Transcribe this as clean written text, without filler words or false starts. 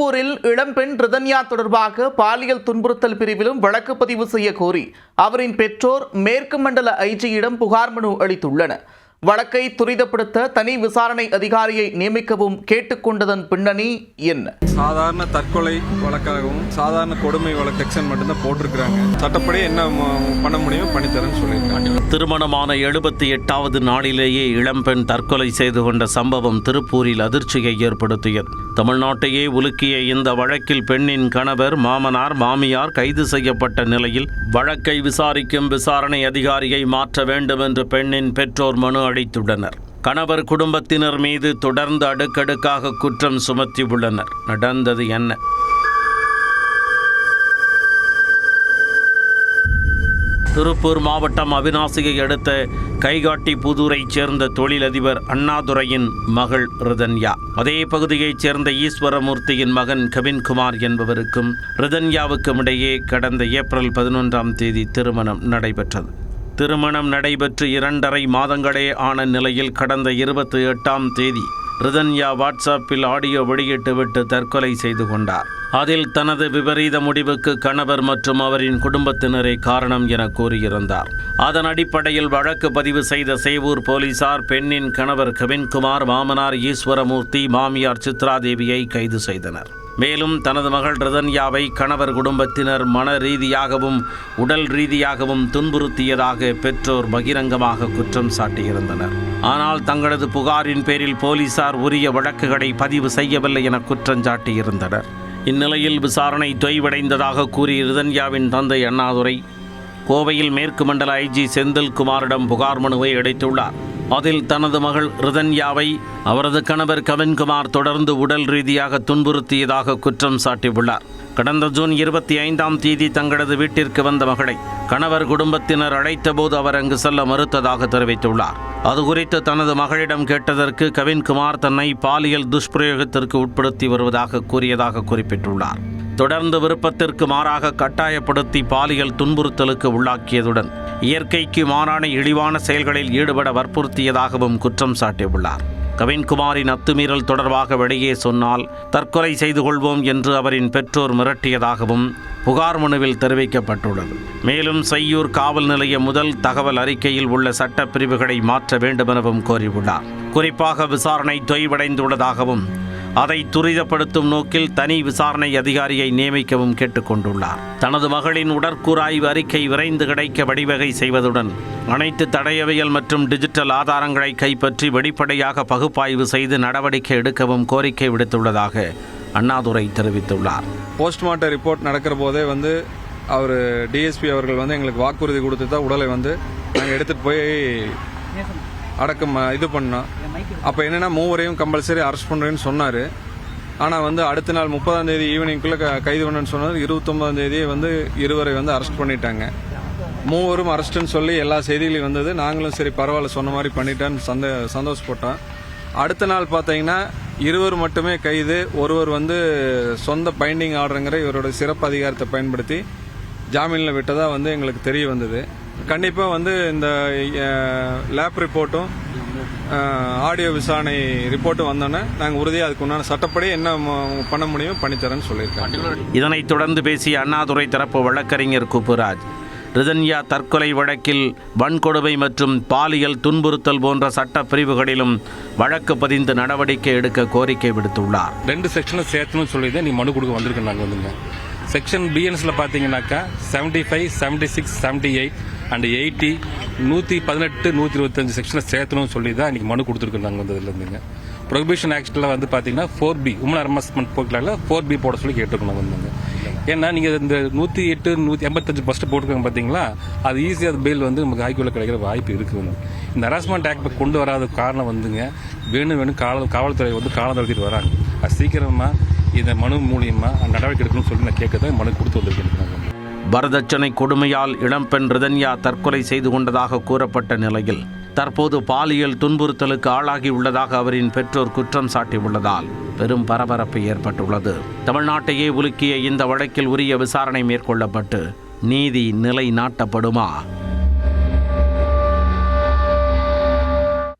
திருப்பூரில் இளம்பெண் ரிதன்யா தொடர்பாக பாலியல் துன்புறுத்தல் பிரிவிலும் வழக்கு பதிவு செய்ய கோரி அவரின் பெற்றோர் மேற்கு மண்டல ஐஜியிடம் புகார் மனு அளித்துள்ளனர். வழக்கை துரிதப்படுத்த தனி விசாரணை அதிகாரியை நியமிக்கவும் கேட்டுக்கொண்டதன் பின்னணி என்ன? சாதாரண தற்கொலை வழக்காகவும் சாதாரண கொடுமை வழக்கு செக்ஷன் மட்டும்தான் போட்டிருக்கிறாங்க. சட்டப்படி என்ன பண்ண முடியும் பண்ணித்தரேன்னு சொல்லியிருக்காங்க. திருமணமான 78வது நாளிலேயே இளம்பெண் தற்கொலை செய்து கொண்ட சம்பவம் திருப்பூரில் அதிர்ச்சியை ஏற்படுத்தியது. தமிழ்நாட்டையே உலுக்கிய இந்த வழக்கில் பெண்ணின் கணவர், மாமனார், மாமியார் கைது செய்யப்பட்ட நிலையில் வழக்கை விசாரிக்கும் விசாரணை அதிகாரியை மாற்ற வேண்டும் என்று பெண்ணின் பெற்றோர் மனு அளித்துள்ளனர். கணவர் குடும்பத்தினர் மீது தொடர்ந்து அடுக்கடுக்காக குற்றம் சுமத்தியுள்ளனர். நடந்தது என்ன? திருப்பூர் மாவட்டம் அவிநாசியை அடுத்த கைகாட்டி புதூரைச் சேர்ந்த தொழிலதிபர் அண்ணாதுரையின் மகள் ரிதன்யா, அதே பகுதியைச் சேர்ந்த ஈஸ்வரமூர்த்தியின் மகன் கவின்குமார் என்பவருக்கும் ரிதன்யாவுக்கும் இடையே கடந்த ஏப்ரல் 11ஆம் தேதி திருமணம் நடைபெற்றது. திருமணம் நடைபெற்று 2.5 மாதங்களே ஆன நிலையில் கடந்த 28ஆம் தேதி ரிதன்யா வாட்ஸ்அப்பில் ஆடியோ வெளியிட்டுவிட்டு தற்கொலை செய்து கொண்டார். அதில் தனது விபரீத முடிவுக்கு கணவர் மற்றும் அவரின் குடும்பத்தினரே காரணம் என கூறியிருந்தார். அதன் அடிப்படையில் வழக்கு பதிவு செய்த சேவூர் போலீசார் பெண்ணின் கணவர் கவின்குமார், மாமனார் ஈஸ்வரமூர்த்தி, மாமியார் சித்ராதேவியை கைது செய்தனர். மேலும் தனது மகள் ரிதன்யாவை கணவர் குடும்பத்தினர் மன ரீதியாகவும் உடல் ரீதியாகவும் துன்புறுத்தியதாக பெற்றோர் பகிரங்கமாக குற்றம் சாட்டியிருந்தனர். ஆனால் தங்களது புகாரின் பேரில் போலீசார் உரிய வழக்குகளை பதிவு செய்யவில்லை என குற்றம் சாட்டியிருந்தனர். இந்நிலையில் விசாரணை தொய்வடைந்ததாக கூறி ரிதன்யாவின் தந்தை அண்ணாதுரை கோவையில் மேற்கு மண்டல ஐஜி செந்தில்குமாரிடம் புகார் மனுவை அளித்துள்ளார். அதில் தனது மகள் ரிதன்யாவை அவரது கணவர் கவின்குமார் தொடர்ந்து உடல் ரீதியாக துன்புறுத்தியதாக குற்றம் சாட்டியுள்ளார். கடந்த ஜூன் 25ஆம் தேதி தங்களது வீட்டிற்கு வந்த மகளை கணவர் குடும்பத்தினர் அழைத்தபோது அவர் அங்கு செல்ல மறுத்ததாக தெரிவித்துள்ளார். அது குறித்து தனது மகளிடம் கேட்டதற்கு கவின்குமார் தன்னை பாலியல் துஷ்பிரயோகத்திற்கு உட்படுத்தி வருவதாக கூறியதாக குறிப்பிட்டுள்ளார். தொடர்ந்து விருப்பத்திற்கு மாறாக கட்டாயப்படுத்தி பாலியல் துன்புறுத்தலுக்கு உள்ளாக்கியதுடன் இயற்கைக்கு மாறான இழிவான செயல்களில் ஈடுபட வற்புறுத்தியதாகவும் குற்றம் சாட்டியுள்ளார். கவின்குமாரின் அத்துமீறல் தொடர்பாக வெளியே சொன்னால் தற்கொலை செய்து கொள்வோம் என்று அவரின் பெற்றோர் மிரட்டியதாகவும் புகார் மனுவில் தெரிவிக்கப்பட்டுள்ளது. மேலும் செய்யூர் காவல் நிலைய முதல் தகவல் அறிக்கையில் உள்ள சட்ட பிரிவுகளை மாற்ற வேண்டுமெனவும் கோரியுள்ளார். குறிப்பாக விசாரணை தொய்வடைந்துள்ளதாகவும் அதை துரிதப்படுத்தும் நோக்கில் தனி விசாரணை அதிகாரியை நியமிக்கவும் கேட்டுக்கொண்டுள்ளார். தனது மகளின் உடற்கூறாய்வு அறிக்கை விரைந்து கிடைக்க வழிவகை செய்வதுடன் அனைத்து தடயவியல் மற்றும் டிஜிட்டல் ஆதாரங்களை கைப்பற்றி வெளிப்படையாக பகுப்பாய்வு செய்து நடவடிக்கை எடுக்கவும் கோரிக்கை விடுத்துள்ளதாக அண்ணாதுரை தெரிவித்துள்ளார். போஸ்ட்மார்ட்டம் ரிப்போர்ட் நடக்கிற போதே அவர் டிஎஸ்பி அவர்கள் எங்களுக்கு வாக்குறுதி கொடுத்து தான் உடலை நாங்கள் எடுத்துகிட்டு போய் அடக்கம் இது பண்ணோம். அப்போ என்னென்னா 3 கம்பல்சரி அரெஸ்ட் பண்ணுறேன்னு சொன்னார். ஆனால் அடுத்த நாள் 30ஆம் தேதி ஈவினிங்குள்ளே கைது பண்ணணும்னு சொன்னார். 29ஆம் தேதி 2 அரெஸ்ட் பண்ணிட்டாங்க. 3 அரெஸ்ட்டுன்னு சொல்லி எல்லா செய்திகளையும் வந்தது. நாங்களும் சரி பரவாயில்ல சொன்ன மாதிரி பண்ணிட்டான்னு சந்தோஷப்பட்டோம். அடுத்த நாள் பார்த்தீங்கன்னா 2 மட்டுமே கைது. ஒருவர் சொந்த பைண்டிங் ஆர்டருங்கிற இவரோட சிறப்பு அதிகாரத்தை பயன்படுத்தி ஜாமீனில் விட்டதாக எங்களுக்கு தெரிய வந்தது. கண்டிப்பாக இந்த லேப் ரிப்போர்ட்டும் ஆடியோ விசாரணை ரிப்போர்ட்டும் வந்தோன்னே நாங்கள் உறுதியாக அதுக்கு உண்டான சட்டப்படி என்ன பண்ண முடியும் பண்ணித்தரேன்னு சொல்லியிருக்காங்க. இதனைத் தொடர்ந்து பேசிய அண்ணாதுரை தரப்பு வழக்கறிஞர் குப்புராஜ், ரிதன்யா தற்கொலை வழக்கில் வன்கொடுமை மற்றும் பாலியல் துன்புறுத்தல் போன்ற சட்ட பிரிவுகளிலும் வழக்கு பதிந்து நடவடிக்கை எடுக்க கோரிக்கை விடுத்துள்ளார். 2 செக்ஷனும் சேர்த்துன்னு சொல்லி தான் நீ மனு கொடுக்க வந்திருக்கு. நாங்கள் செக்ஷன் பிஎன்எஸ்ல பார்த்தீங்கன்னாக்கா 75, 76, 78 அண்ட் 80, 118, 125 செக்ஷனை சேர்த்தணும்னு சொல்லி தான் இன்னைக்கு மனு கொடுத்துருக்கோம். நாங்கள் இதுலேருந்துங்க ப்ரொஹிபிஷன் ஆக்டில் பார்த்தீங்கன்னா 4B உமன் ஹராஸ்மெண்ட் போக்கலாக 4B போட சொல்லி கேட்டுருக்கோம். ஏன்னா நீங்கள் இந்த 108, 185 ஃபஸ்ட்டு போட்டுருக்காங்க பார்த்தீங்களா, அது ஈஸியாக அது பெயில் நமக்கு ஹைகோர்ட்டில் கிடைக்கிற வாய்ப்பு இருக்குது. இந்த ஹராஸ்மெண்ட் ஆக்ட் கொண்டு வராத காரணம் வேணும் காவல்துறை காலம் தடுத்திட்டு வராங்க. அது சீக்கிரமாக இந்த மனு மூலியமாக நடவடிக்கை எடுக்கணும்னு சொல்லி நான் கேட்க மனு கொடுத்து வந்திருக்கேன். வரதட்சணை கொடுமையால் இளம்பெண் ரிதன்யா தற்கொலை செய்து கொண்டதாக கூறப்பட்ட நிலையில் தற்போது பாலியல் துன்புறுத்தலுக்கு ஆளாகியுள்ளதாக அவரின் பெற்றோர் குற்றம் சாட்டியுள்ளதால் பெரும் பரபரப்பு ஏற்பட்டுள்ளது. தமிழ்நாட்டையே உலுக்கிய இந்த வழக்கில் உரிய விசாரணை மேற்கொள்ளப்பட்டு நீதி நிலைநாட்டப்படுமா?